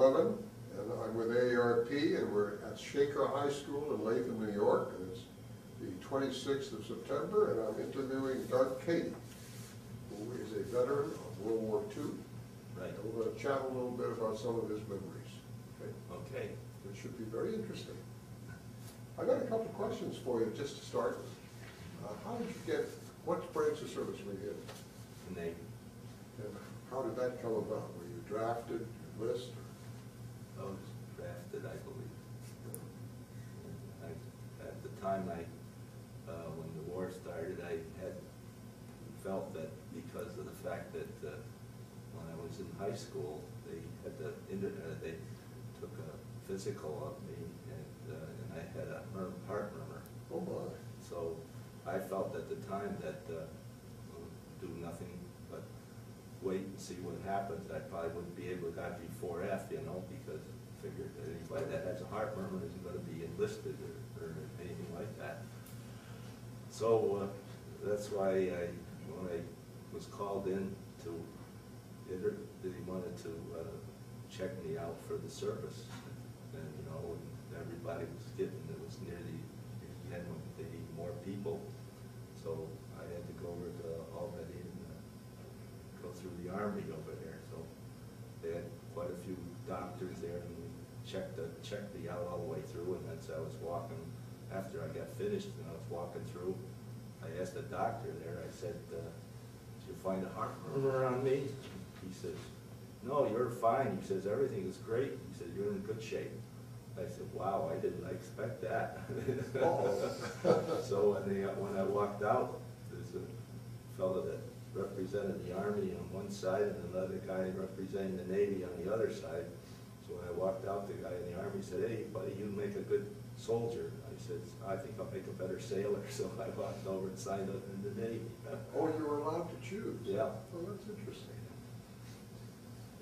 Leven, and I'm with AARP, and we're at Shaker High School in Leven, New York, and it's the 26th of September, and I'm interviewing Doug Cady, who is a veteran of World War II. Right. And we're going to chat a little bit about some of his memories. Okay? Okay. It should be very interesting. I got a couple of questions for you just to start with. How did you get, what branch of service were you in? The Navy. And how did that come about? Were you drafted, enlisted? I was drafted, I believe. At the time, when the war started, I had felt that because of the fact that when I was in high school, they took a physical of me, and I had a heart murmur. Oh my. So I felt at the time that do nothing but wait and see what happens. I probably wouldn't be able to got before you know, because I figured that anybody that has a heart murmur isn't going to be enlisted or anything like that. So that's why when I was called in to, he wanted to check me out for the service, and you know, everybody was getting, it was nearly, they need more people, so I had to go over to Albany and go through the Army over there. So they had quite a few doctors there, and we checked me out all the way through. And as I was walking, after I got finished and I was walking through, I asked the doctor there, I said, did you find a heart murmur on me? He says, no, you're fine. He says, everything is great. He said, you're in good shape. I said, wow, I didn't expect that. So when I walked out, there's a fellow that represented the Army on one side and another guy representing the Navy on the other side. So when I walked out, the guy in the Army said, hey, buddy, you make a good soldier. I said, I think I'll make a better sailor. So I walked over and signed up in the Navy. Oh, you were allowed to choose? Yeah. Oh, that's interesting.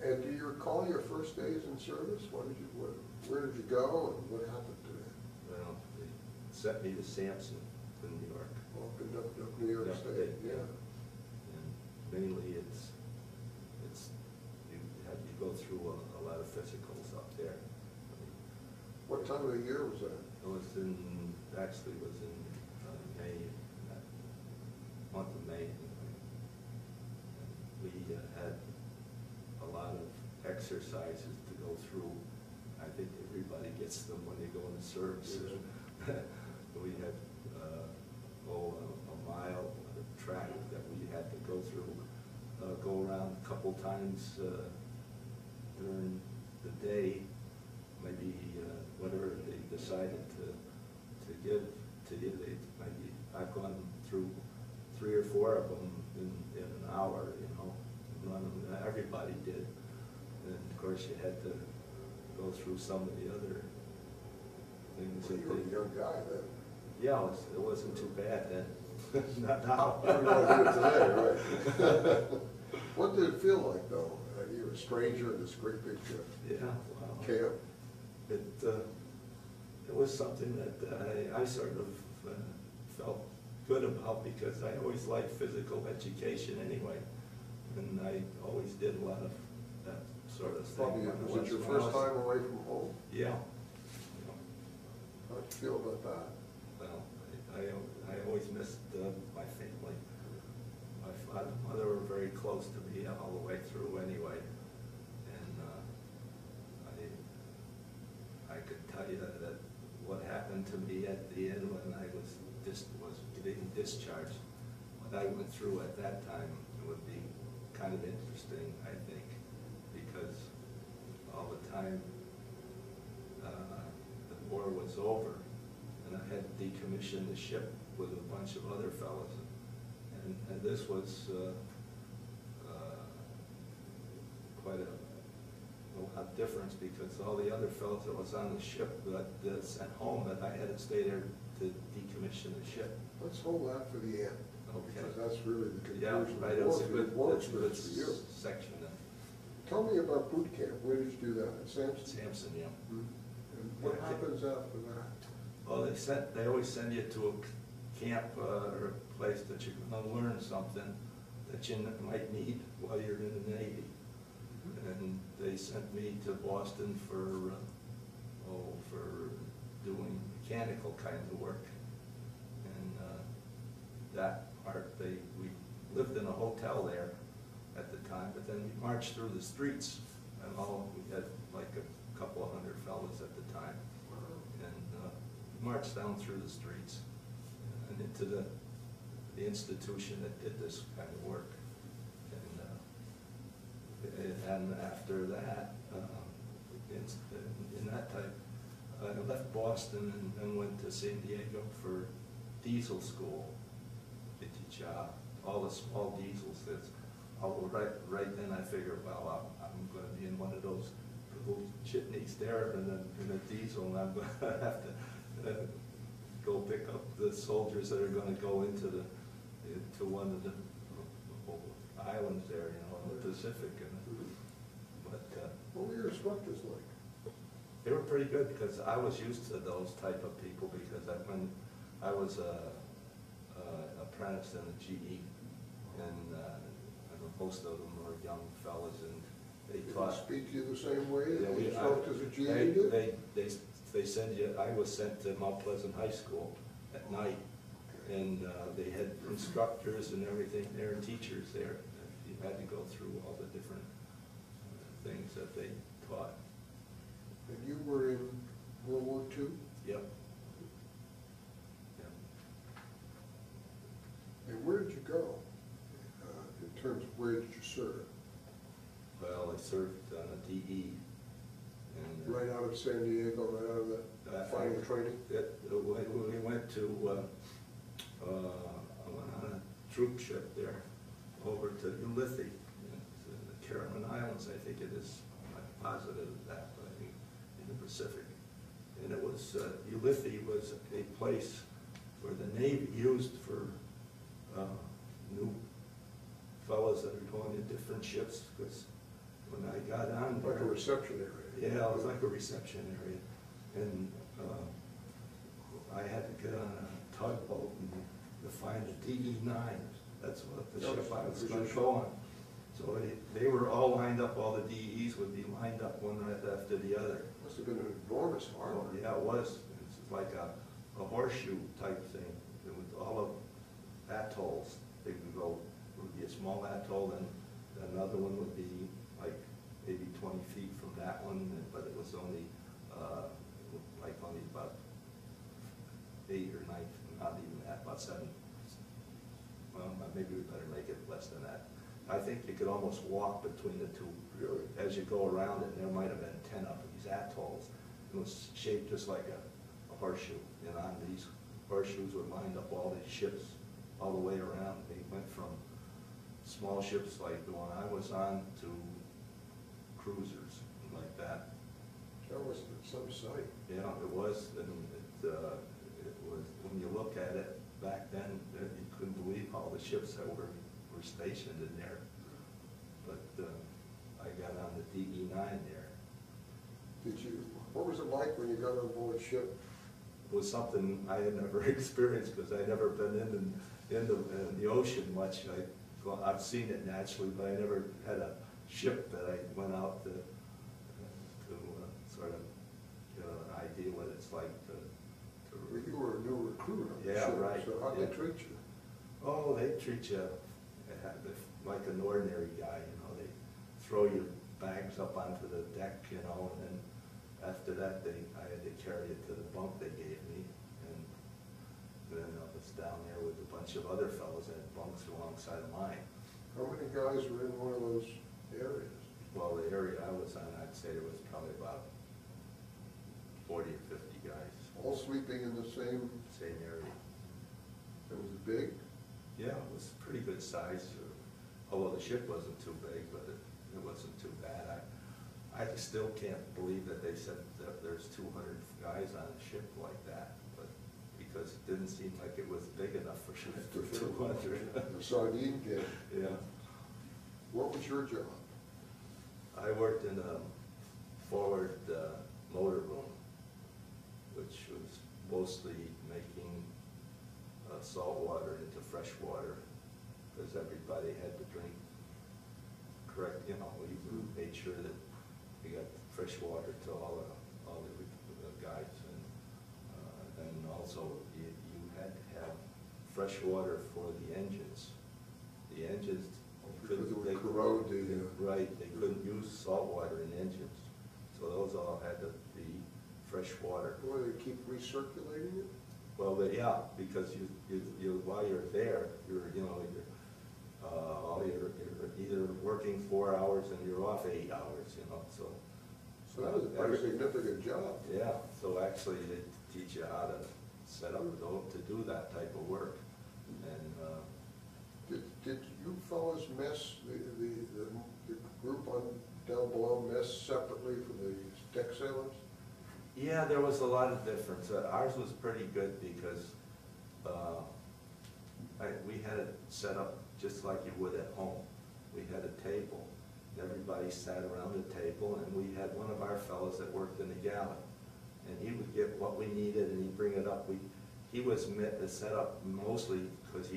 And do you recall your first days in service? Where did you go, and what happened to you? Well, they sent me to Sampson in New York. Well, up New York State, yeah. And mainly it's you go through a lot of physicals up there. What time of the year was that? It was actually was in May, month of May. And we had a lot of exercises to go through. I think everybody gets them when they go into service. Yeah. We had a mile of track that we had to go through, go around a couple times during the day, maybe whatever they decided to give to you. I've gone through 3 or 4 of them in an hour, you know. Everybody did. And of course you had to go through some of the other things. Well, you were a young guy then. Yeah, it wasn't too bad then. Not now. Today, right? What did it feel like though? You were a stranger in this great big camp. It was something that I sort of felt good about, because I always liked physical education anyway, and I always did a lot of that sort of thing. Was it your first time away from home? Yeah. How did you feel about that? Well, I always missed my family. My father and mother were very close to me all the way through anyway, and I could tell you that what happened to me at the end when I was getting discharged, what I went through at that time, would be kind of interesting, I think, because all the time the war was over, and I had decommissioned the ship with a bunch of other fellows, and this was quite a lot of difference, because all the other fellows that was on the ship that sent home, that I had to stay there to decommission the ship. Let's hold that for the end. Okay. Because that's really the conclusion. Yeah, right. It was a good section. Tell me about boot camp. Where did you do that? At Sampson? Sampson, yeah. Mm-hmm. And what happens after that? Well, they always send you to a camp or a place that you're going to learn something that you might need while you're in the Navy. And they sent me to Boston for doing mechanical kind of work. And that part, we lived in a hotel there at the time, but then we marched through the streets, and we had like a couple of hundred fellas at the time. And marched down through the streets and into the institution that did this kind of work. And after that, in that type, I left Boston and went to San Diego for diesel school to teach all the small diesels. Right then I figured, well, I'm going to be in one of those little chitneys there in a diesel, and I'm going to have to go pick up the soldiers that are going to go into one of the islands there, in the Pacific. What were your instructors like? They were pretty good, because I was used to those type of people, because when I was apprentice in the GE, and most of them were young fellas, and they taught. Speak to you the same way that the Yeah, instructors at GE did? They send you. I was sent to Mount Pleasant High School at night, and they had instructors and everything there, and teachers there. You had to go through all the different things that they taught. And you were in World War II? Yep. And where did you go, in terms of where did you serve? Well, I served on a DE. And, right out of San Diego, right out of the final training? We went to, I went on a troop ship there over to Ulithi, in the Cayman Islands, I think it is. I'm not positive of that, but I think in the Pacific. And it was, Ulithi was a place where the Navy used for new fellows that are going to different ships, because when I got on there, Like a reception area? yeah, it was like a reception area, and I had to get on a tugboat and to find a DE-9. That's what the ship I was going to go on. So they were all lined up, all the DEs would be lined up one right after the other. Must have been an enormous harbor. Oh, yeah, it was. It's like a horseshoe type thing. It was all of atolls. They would go, it would be a small atoll, and another one would be like maybe 20 feet from that one, but it was only only about 8 or 9, not even that, about 7. Well, maybe we better make it less than that. I think you could almost walk between the two. Really? As you go around it, there might have been 10 of these atolls. It was shaped just like a horseshoe, and on these horseshoes were lined up all these ships all the way around. They went from small ships like the one I was on to cruisers like that. That was some sight. Yeah, it was, and it was, when you look at it back then, you couldn't believe all the ships that were stationed in there. But I got on the DE-9 there. What was it like when you got on board ship? It was something I had never experienced, because I'd never been in the ocean much. I've seen it naturally, but I never had a ship that I went out to sort of get an idea what it's like to Well, you were a new recruit on the Yeah, ship, right. so how'd Yeah. they treat you? Oh, they treat you like an ordinary guy, They throw your bags up onto the deck, and then after that, I had to carry it to the bunk they gave me, and then I was down there with a bunch of other fellows that had bunks alongside of mine. How many guys were in one of those areas? Well, the area I was on, I'd say there was probably about 40 or 50 guys. All sleeping in the same, Same area. it was big? Yeah, it was pretty good size, although the ship wasn't too big, but it wasn't too bad. I still can't believe that they said that there's 200 guys on a ship like that, but because it didn't seem like it was big enough for 200. The sardine can. Yeah. What was your job? I worked in a forward motor room, which was mostly making salt water into fresh water, because everybody had to drink correct, made sure that we got fresh water to all the guys, and also you had to have fresh water for the engines. The engines Because it would corrode the... right, they couldn't use salt water in engines, so those all had to be fresh water. Or they keep recirculating it? Well, yeah, because you while you're there, you're either working 4 hours and you're off 8 hours, so. So that was a pretty significant job. Yeah, so actually they teach you how to set up to do that type of work, and. Did you fellows mess, the group on down below mess separately for the deck sailors? Yeah, there was a lot of difference. Ours was pretty good because we had it set up just like you would at home. We had a table. Everybody sat around the table, and we had one of our fellows that worked in the galley. And he would get what we needed, and he'd bring it up. He was set up mostly because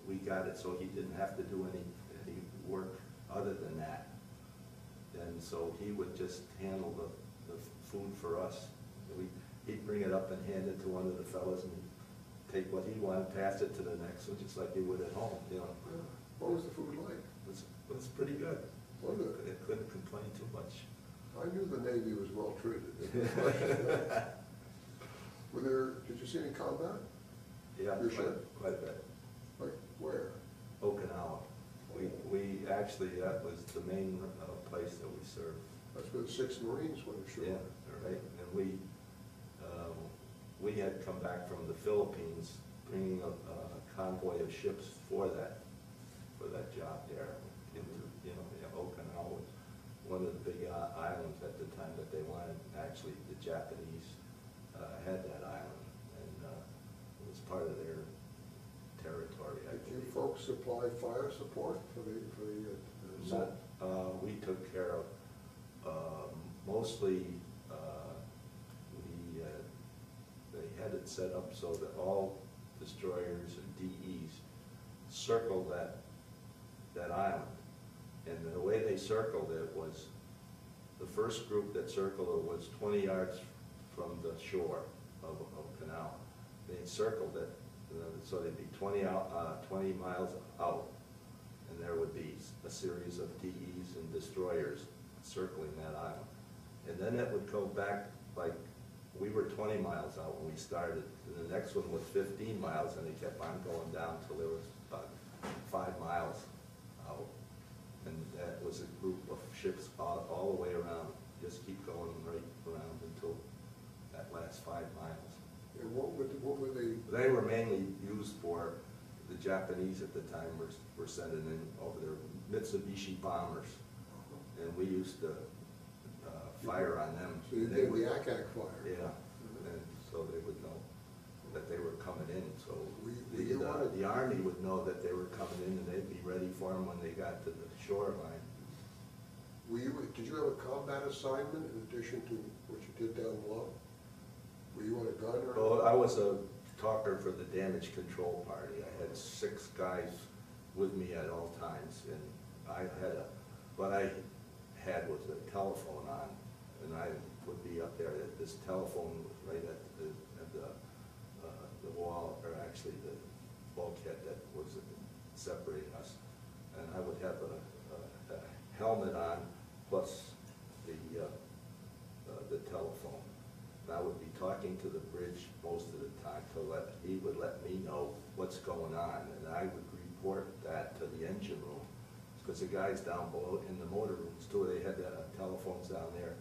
we got it so he didn't have to do any work other than that. And so he would just handle the food for us. He'd bring it up and hand it to one of the fellows, and he'd take what he wanted, pass it to the next one, just like he would at home, Yeah. What was the food like? It was pretty good. Was it? It couldn't complain too much. I knew the Navy was well treated. Did you see any combat? Yeah, Your ship? quite a bit. Like where? Okinawa. We actually, that was the main place that we served. That's where the 6th Marines went ashore. Yeah, right. And we had come back from the Philippines, bringing a convoy of ships for that job there. Okinawa was one of the big islands at the time that they wanted. Actually, the Japanese had that island, and it was part of their territory. Did you folks supply fire support for the set? We took care of mostly. They had it set up so that all destroyers and DEs circled that island. And the way they circled it was, the first group that circled it was 20 yards from the shore of Okinawa. They circled it, so they'd be 20 miles out, and there would be a series of DEs and destroyers circling that island. And then it would go back, like, we were 20 miles out when we started, and the next one was 15 miles, and they kept on going down until there was about 5 miles out. And that was a group of ships all the way around, just keep going right around until that last 5 miles. And what were they? They were mainly used for, the Japanese at the time were sending in over their Mitsubishi bombers, and we used to fire on them. So you did the ACAC fire? Yeah, and so they would know that they were coming in, so the Army would know that they were coming in, and they'd be ready for them when they got to the shoreline. Did you have a combat assignment in addition to what you did down below? Were you on a gun or? Well, I was a talker for the damage control party. I had 6 guys with me at all times, and what I had was a telephone on, and I would be up there. This telephone was right at the wall, or actually the bulkhead that was separating us, and I would have a helmet on plus the telephone. And I would be talking to the bridge most of the time he would let me know what's going on, and I would report that to the engine room, because the guys down below in the motor rooms too, they had telephones down there,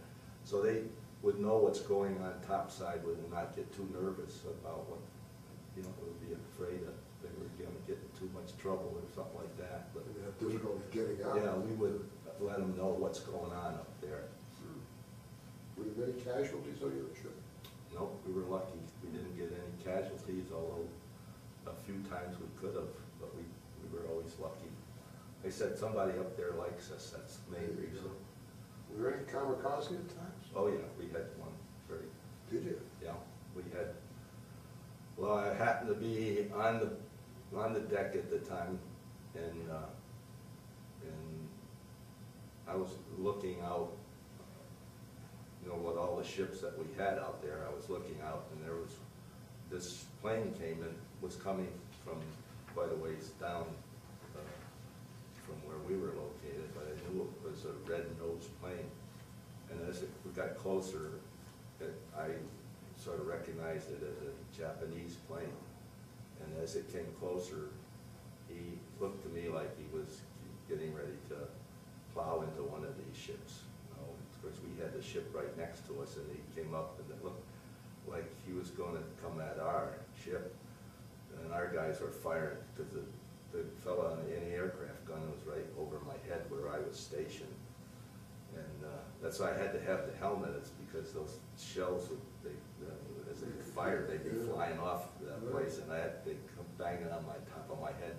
so they would know what's going on topside with and not get too nervous about what, would be afraid that they were going to get in too much trouble or something like that. But they have difficulty getting out. Yeah, we would let them know what's going on up there. Were there many casualties on your ship? No, we were lucky. We didn't get any casualties, although a few times we could have, but we were always lucky. They said somebody up there likes us, that's the main reason. Were there any kamikaze attacks? Oh yeah, we had one. Did you? Yeah, we had. Well, I happened to be on the deck at the time, and I was looking out, you know, with all the ships that we had out there, I was looking out, and there was, this plane came in, was coming from quite a ways down from where we were located, but I knew it was a red-nosed plane. And as it got closer, I sort of recognized it as a Japanese plane. And as it came closer, he looked to me like he was getting ready to plow into one of these ships. You know, of course, we had the ship right next to us, and he came up, and it looked like he was going to come at our ship. And our guys were firing, because the fellow on the anti-aircraft gun was right over my head where I was stationed. And that's why I had to have the helmet. It's because those shells, as they fired, they'd be flying off that place, and I had to come banging on my top of my head.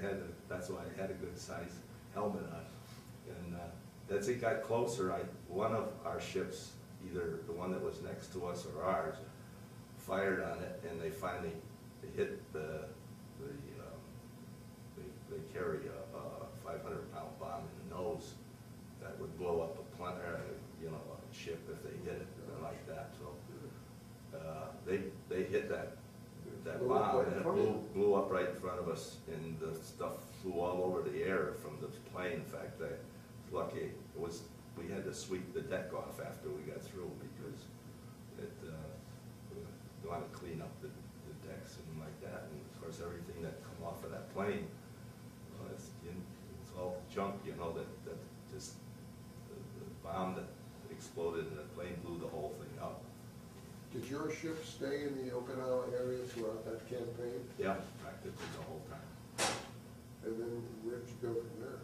And that's why I had a good size helmet on. And as it got closer, one of our ships, either the one that was next to us or ours, fired on it, and they finally hit they carry a 500-pound bomb in the nose that would blow up a ship if they hit it like that. So they hit that bomb, and it blew up right in front of us, and the stuff flew all over the air from the plane. In fact, I was lucky. We had to sweep the deck off after we got through, because we want to clean up the decks and like that. And of course, everything that come off of that plane, it's all junk, you know, that just the bomb that exploded in the plane blew the whole thing up. Did your ship stay in the Okinawa area throughout that campaign? Yeah, practically the whole time. And then where'd you go from there?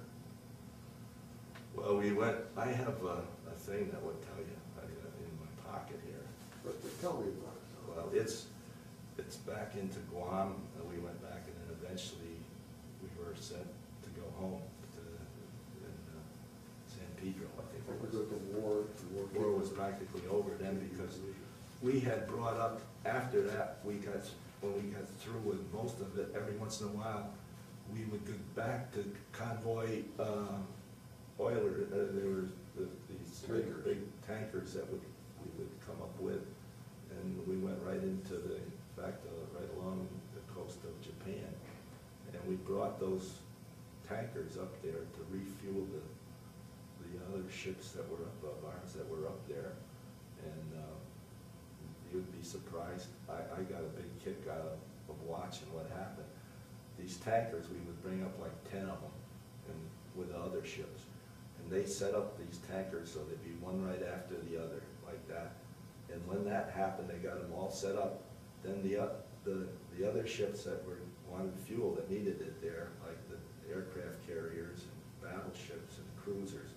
Well, we went, I have a thing that would tell you in my pocket here. But tell me about it. Well, it's back into Guam, and we went back, and then eventually we were sent to go home in San Pedro, I think it was. The war Was practically over then, because we had brought up, after that, when we got through with most of it, every once in a while, we would go back to convoy oiler. There were these big tankers that we would come up with, and we went right into right along the coast of Japan, and we brought those tankers up there to refuel the other ships that were up of ours that were up there. And you'd be surprised, I got a big kick out of watching what happened. These tankers, we would bring up like 10 of them with the other ships, and they set up these tankers so they'd be one right after the other, like that. And when that happened, they got them all set up. Then the other ships that wanted fuel, that needed it there, like the aircraft carriers and battleships and cruisers,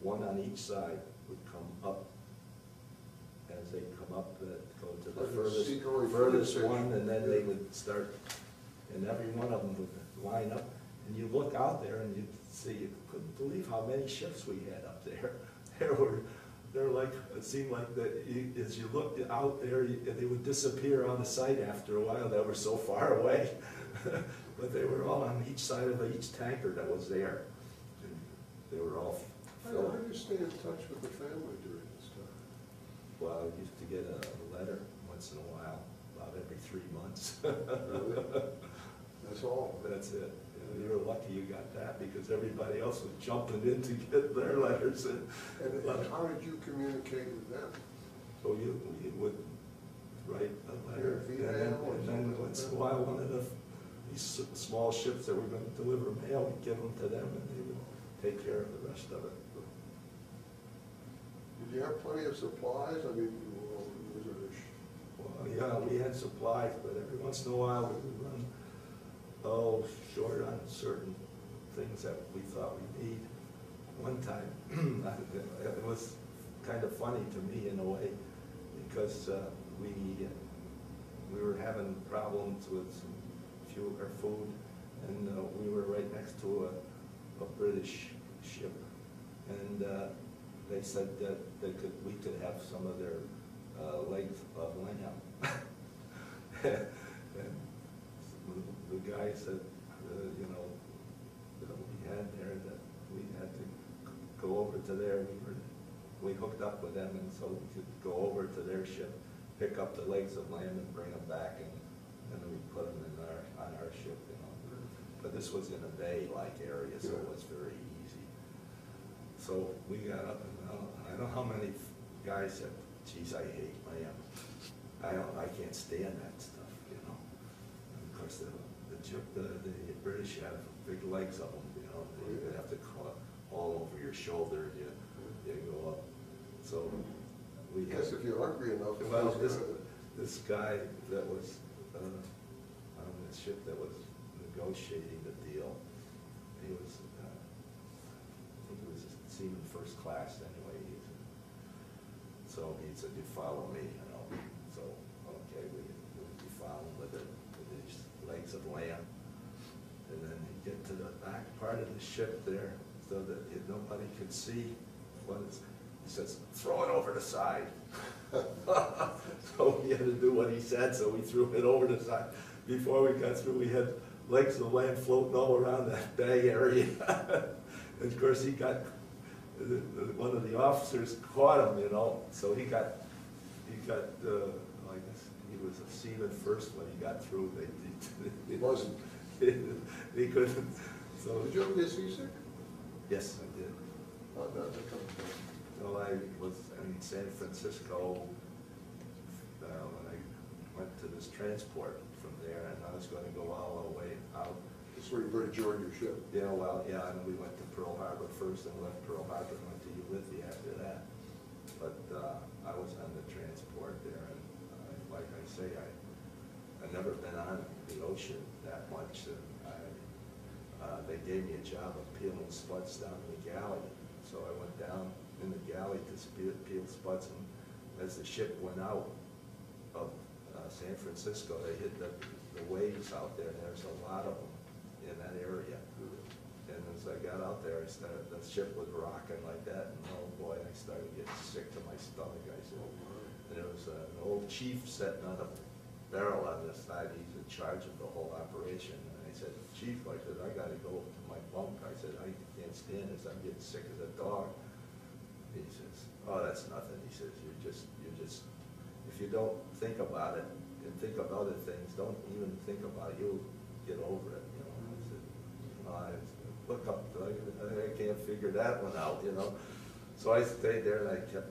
one on each side would come up. As they come up, go to the furthest one, and then they would start, and every one of them would line up. And you look out there, and you'd see, you couldn't believe how many ships we had up there. They're like, it seemed like that as you looked out there, they would disappear on the sight after a while. They were so far away. But they were all on each side of each tanker that was there. And they were all filled. How do you stay in touch with the family during this time? Well, I used to get a letter once in a while, about every 3 months. Really? That's all? That's it. You were lucky you got that, because everybody else was jumping in to get their letters. And how did you communicate with them? So you would write a letter, and then once in a while, one of these small ships that were going to deliver mail, we'd give them to them, and they would take care of the rest of it. Did you have plenty of supplies? I mean, was it well, yeah, we had supplies, but every once in a while we would run short on certain things that we thought we need. One time, it was kind of funny to me in a way, because we were having problems with some fuel or food, and we were right next to a British ship, and they said that we could have some of their legs of lamb. And the guy said, that we had there, that we had to go over to there. We hooked up with them, and so we could go over to their ship, pick up the legs of lamb and bring them back, and then we put them on our ship, you know. But this was in a bay-like area, so it was very easy. So we got up, and I don't know how many guys said, geez, I hate lamb. I can't stand that stuff, you know. And of course, the British have big legs of them, you know. You have to crawl all over your shoulder, you go up. So we Guess if you're hungry enough. well, this guy that was on the ship that was negotiating the deal, he was, I think he was a seaman first class anyway. So he said, you follow me, you know. So, okay, we follow him with these legs of lamb. And then you get to the back part of the ship there so that nobody could see what it's, he says, throw it over the side. So we had to do what he said, so we threw it over the side. Before we got through, we had legs of lamb floating all around that bay area. And of course, he got, one of the officers caught him, you know, so he got, I guess he was a seaman first when he got through. He wasn't. He couldn't, so. Did you ever get seasick? Yes, I did. How'd that come about? So I was in San Francisco when I went to this transport from there, and I was going to go all the way out. That's where you were to join your ship. Yeah, well, yeah, and we went to Pearl Harbor first, and left Pearl Harbor and went to Ulithi after that. But I was on the transport there, and like I say, I've never been on the ocean that much. And they gave me a job of peeling spuds down in the galley. So I went down in the galley to peel spuds, and as the ship went out of San Francisco, they hit the waves out there, and there's a lot of them in that area. And as I got out there, the ship was rocking like that, and oh boy, I started getting sick to my stomach. I said, and there was an old chief sitting on a barrel on this side. He's in charge of the whole operation. And I said, Chief, I said, I gotta go to my bunk. I said, I can't stand this. I'm getting sick as a dog. He says, oh, that's nothing. He says, you're just, if you don't think about it and think of other things, don't even think about it, you'll get over it, you know. I said, I look up, I can't figure that one out, you know. So I stayed there, and I kept,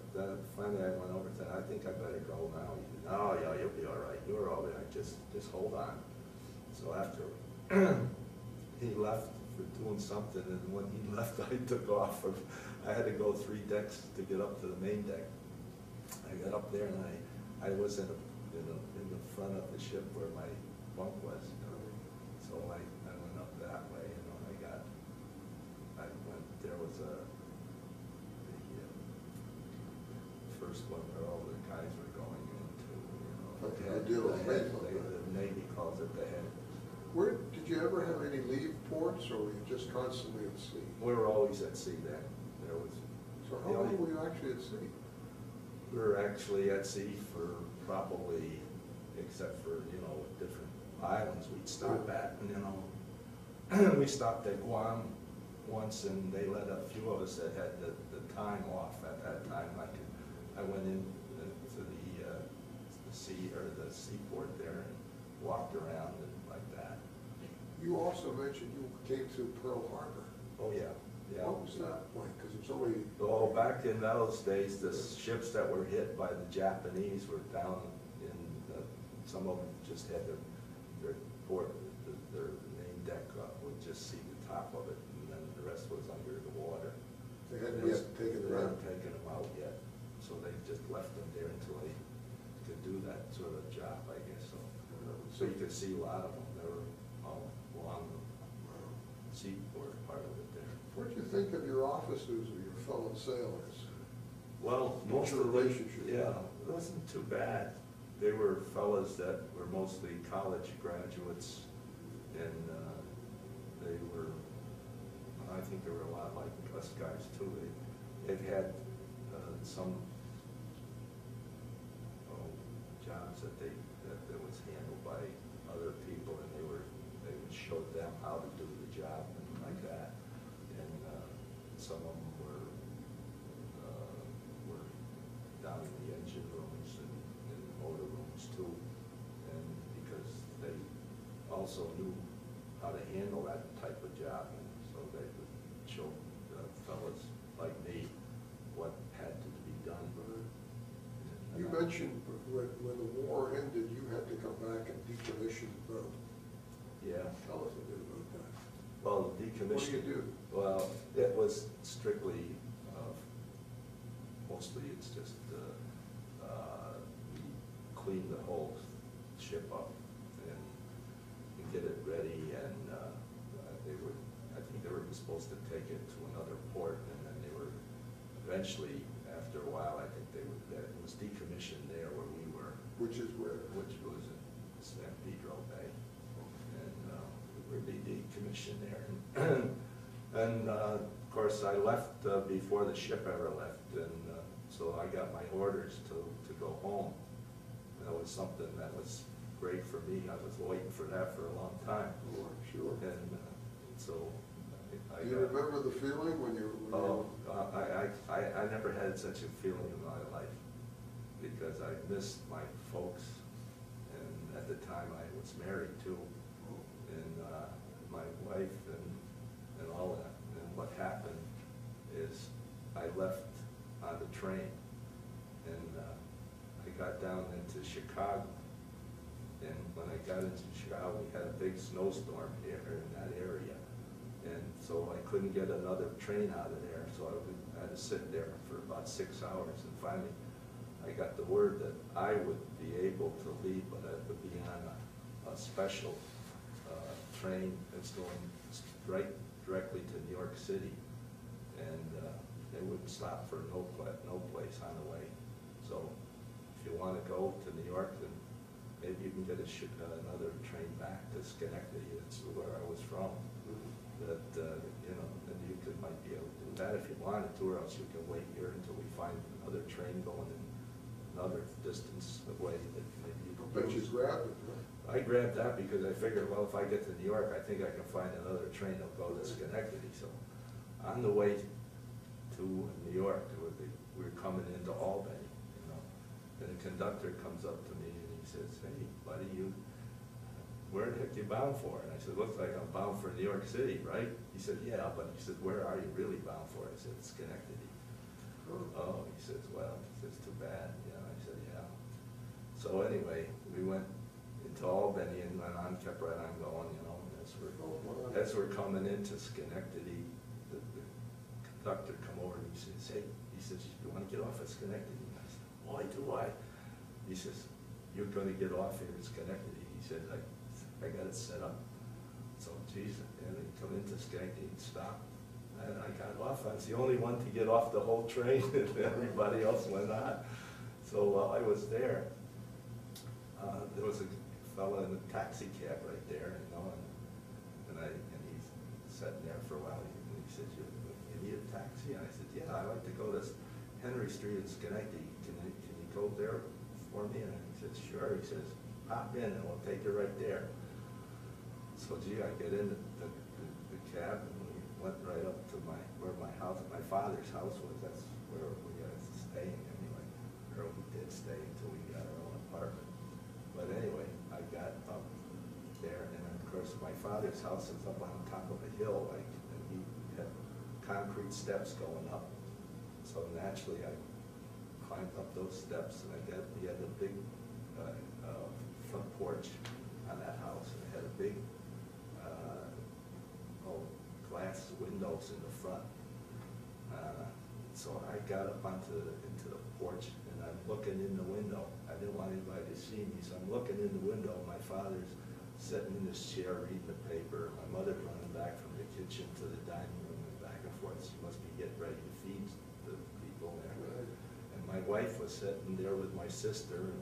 finally I went over to him, I think I better go now. He said, oh, yeah, you'll be all right. You're all right. Just hold on. So after he left for doing something, and when he left, I took off. I had to go 3 decks to get up to the main deck. I got up there, and I was in the front of the ship where my bunk was. So I went up that way, you know. There was the first one where all the guys were going into, you know. The Navy calls it the head. Where, did you ever have any leave ports, or were you just constantly at sea? We were always at sea then. So how long were you actually at sea? We were actually at sea for probably, except for, you know, different islands we'd stop at, and, you know. We stopped at Guam once, and they let a few of us that had the time off at that time. I went in to the sea, or the seaport there, and walked around and like that. You also mentioned you came to Pearl Harbor. Oh, yeah. Yeah. What was that like? Because it's only... Oh, back in those days, the ships that were hit by the Japanese were down in, some of them just had their main deck up, would just see the top of it, and then the rest was under the water. They hadn't yet taken them out. They hadn't taken them out yet, so they just left them there until they could do that sort of job, I guess. So you could see a lot of them. They were all along the seaport part of it there. What did you think of your officers or your fellow sailors? Well, most your of the relationship? yeah, it wasn't too bad. They were fellas that were mostly college graduates, and they were, I think they were a lot like us guys too. They've had some jobs that was handled by other people, and they would show them how to do the job and like that. And some of them were also knew how to handle that type of job, and so they would show fellas like me what had to be done. You mentioned when the war ended, you had to come back and decommission the boat. Yeah. Tell us a bit about that. Well, decommission. What do you do? Well, it was strictly, mostly it's just, we clean the whole ship up and get it ready, and I think they were supposed to take it to another port, and then they were, eventually, after a while, I think it was decommissioned there where we were. Which is where? Which was in San Pedro Bay, and we were decommissioned there. And of course, I left before the ship ever left, and so I got my orders to go home. That was something that was great for me. I was waiting for that for a long time. Oh, I'm sure. And so I Do you remember the feeling when you? I never had such a feeling in my life, because I missed my folks, and at the time I was married too, and my wife and all that. And what happened is I left on the train, and I got down into Chicago, and when I got into Chicago, we had a big snowstorm here in that area. And so I couldn't get another train out of there, so I had to sit there for about 6 hours, and finally I got the word that I would be able to leave, but I would be on a special train that's going directly to New York City, and they wouldn't stop for no place on the way. So if you want to go to New York, then maybe you can get another train back to Schenectady. That's where I was from. That you know, then you might be able to do that if you wanted to, or else you can wait here until we find another train going in another distance away that maybe you can But you use. grabbed it, right? I grabbed that because I figured, well, if I get to New York, I think I can find another train that'll go to Schenectady. So on the way to New York, we were coming into Albany, you know, and the conductor comes up to me and he says, "Hey, buddy, where the heck you bound for?" And I said, "Looks like I'm bound for New York City, right?" He said, "Yeah," but he said, "Where are you really bound for?" I said, "Schenectady." Oh, he says, "Well," he says, "too bad." Yeah, I said, "Yeah." So anyway, we went into Albany and went on, kept right on going, you know, and as we're coming into Schenectady, the conductor come over and he says, "Hey," he says, "you want to get off at Schenectady?" And I said, "Why do I?" He says, "You're going to get off here at Schenectady." He said, I got it set up. So, geez, and they come into Schenectady and stop. And I got off. I was the only one to get off the whole train, and everybody else went on. So while I was there, there was a fellow in a taxi cab right there, you know, and he's sitting there for a while. And he said, "You need a taxi?" And I said, "Yeah, I'd like to go to Henry Street in Schenectady. Can you go there for me?" And he said, "Sure." He says, "Hop in and we'll take you right there." So gee, I get in the cab and we went right up to where my father's house was. That's where we were staying anyway, or we did stay until we got our own apartment. But anyway, I got up there, and of course my father's house is up on top of a hill, and he had concrete steps going up. So naturally, I climbed up those steps, and he had a big front porch on that house, and it had a big glass windows in the front. So I got up into the porch, and I'm looking in the window. I didn't want anybody to see me, so I'm looking in the window. My father's sitting in his chair reading the paper. My mother's running back from the kitchen to the dining room and back and forth. She must be getting ready to feed the people there. And my wife was sitting there with my sister, and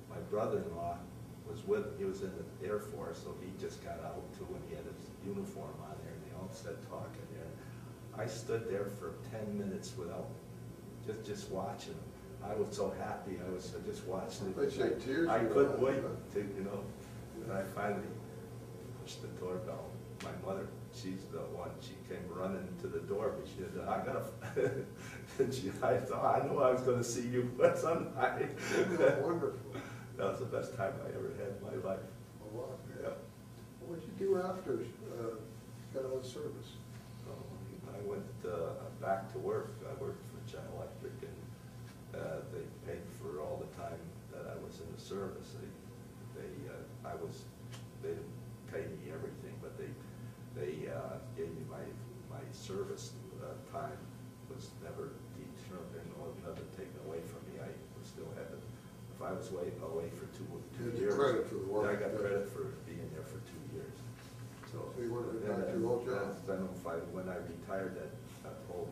my brother-in-law was with, he was in the Air Force, so he just got out too, and he had his uniform on there, and they all sat talking there. I stood there for 10 minutes without, just watching them. I was so happy, I was just watching it. They shed tears. I couldn't wait to, you know, and I finally pushed the doorbell. My mother, she's the one, she came running to the door, but she said, "I gotta," and I thought, "I knew I was gonna see you some night." Wonderful. That was the best time I ever had in my life. A lot. Yeah. What'd you do after, got out of service? I went back to work. I worked for General Electric, and they paid for all the time that I was in the service. They didn't pay me everything, but they gave me my service time was never determined or never taken away from me. I still had it. If I was away for two You years, credit for the work. I got credit for being there for 2 years. So you wanted to go back to your old job? Then when I retired, that whole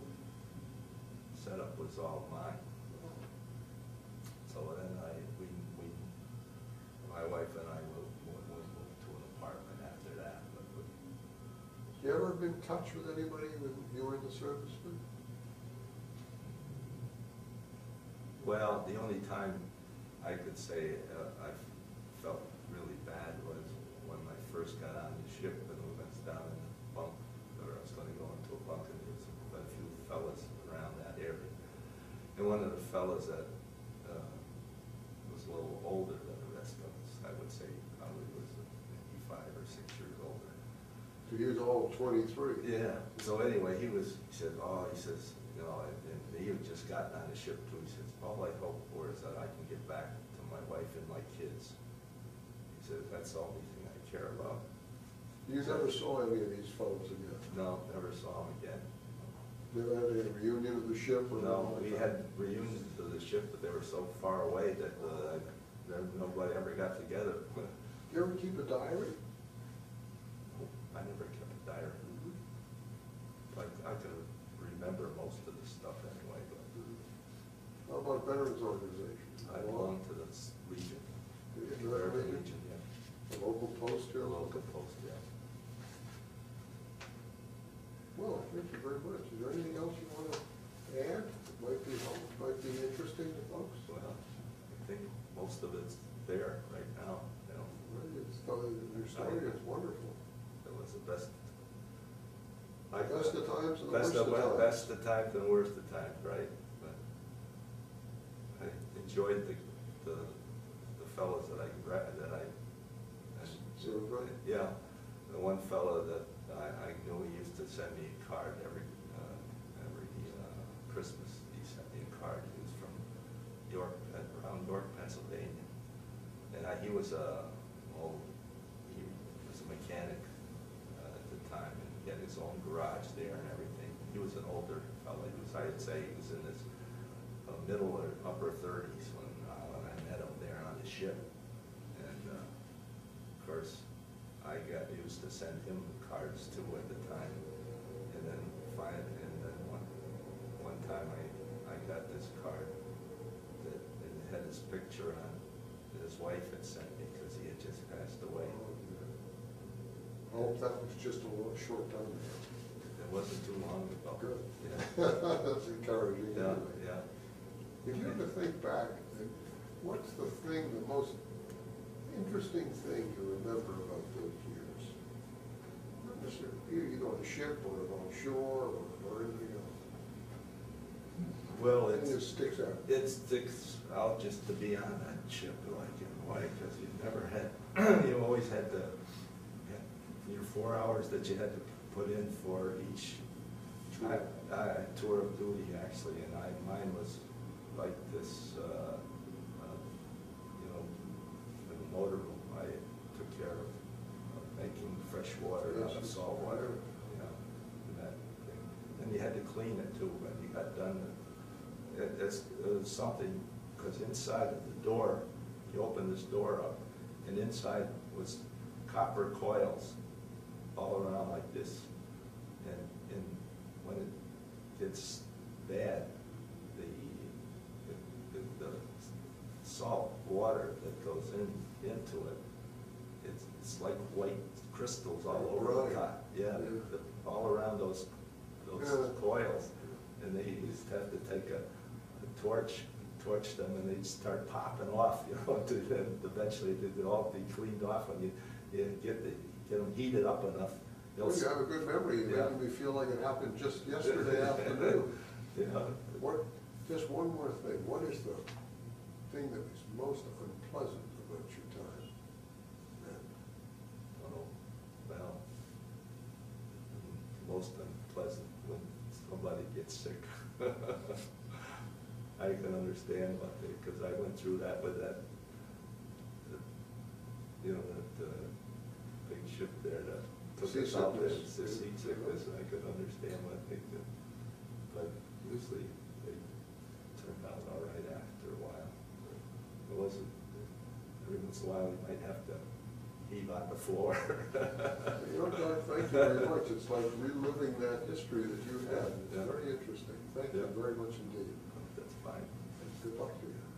setup was all mine. So then my wife and I moved to an apartment after that. But You ever been in touch with anybody when you were in the service? well, the only time I could say I felt really bad was when I first got on the ship and we went down in the bunk, or I was going to go into a bunk, and there was a few fellas around that area. And one of the fellas that was a little older than the rest of us, I would say probably was maybe 5 or 6 years older. So he was all 23. Yeah. So anyway, he said, you know, and he had just gotten on the ship too. He says, all I hope for is that I can get back to my wife and my kids. He says, that's the only thing I care about. You never saw any of these fellows again? No, never saw him again. Never had a reunion of the ship? Or No, we anything like had reunions of the ship, but they were so far away that nobody ever got together. that? You ever keep a diary? I never kept a diary. I could remember most of the stuff anyway, but How about Veterans Organization? I belong to the Legion. The The American Legion, yeah. The local post The here? local post, yeah. Well, thank you very much. Is there anything else you want to add that might be interesting to folks? Well, I think most of it's there right now, you know. Well, your story is wonderful. It was the best. Best of times and the worst of times. Best of times and worst of times, right? But I enjoyed the fellows that I So, right. yeah, the one fellow that I knew, he used to send me a card every Christmas. He sent me a card. He was from around York, Pennsylvania, and he was a mechanic at the time, and he had his own garage there and everything. He was an older fellow. I'd say he was in his middle or upper 30s when I met him there on the ship. And of course, I got used to send him cards too at the time. And then one time I got this card that it had his picture on that his wife had sent me because he had just passed away. I hope that was just a little short time ago. It wasn't too long ago. Good. Yeah. That's encouraging. Yeah, Anyway. yeah. If you have to think back, what's the most interesting thing you remember about those years? Not necessarily either on the ship or on shore or anything else. Well, Anything that sticks out. it sticks out just to be on that ship, like in a way, because you never had, you always had your 4 hours that you had to put in for each tour of duty, actually, and mine was like this, you know, in the motor room. I took care of making fresh water out of salt water, you know, and that thing. And you had to clean it too when you got done. It was something, because inside of the door, you open this door up, and inside was copper coils all around like this. And when it gets bad, the salt water that goes into it, it's like white crystals all over the top. Yeah, all around those coils. And they used to have to take a torch them, and they'd start popping off, you know, then eventually they'd all be cleaned off when you get them heated up enough. Well, you have a good memory. You're making me feel like it happened just yesterday afternoon. Yeah. Just one more thing. What is the thing that was most unpleasant about your time then? Oh, get sick. I can understand what they, because I went through that with that, you know, that big ship there that took us out there, it's the seasickness, and I could understand what they did. But usually they turned out all right after a while. It wasn't, every once in a while you might have to heave on the floor. You know, Doug, thank you very much. It's like reliving that history that you had. It's Yeah. very interesting. Thank you Yeah. very much indeed. That's fine. Good luck to you.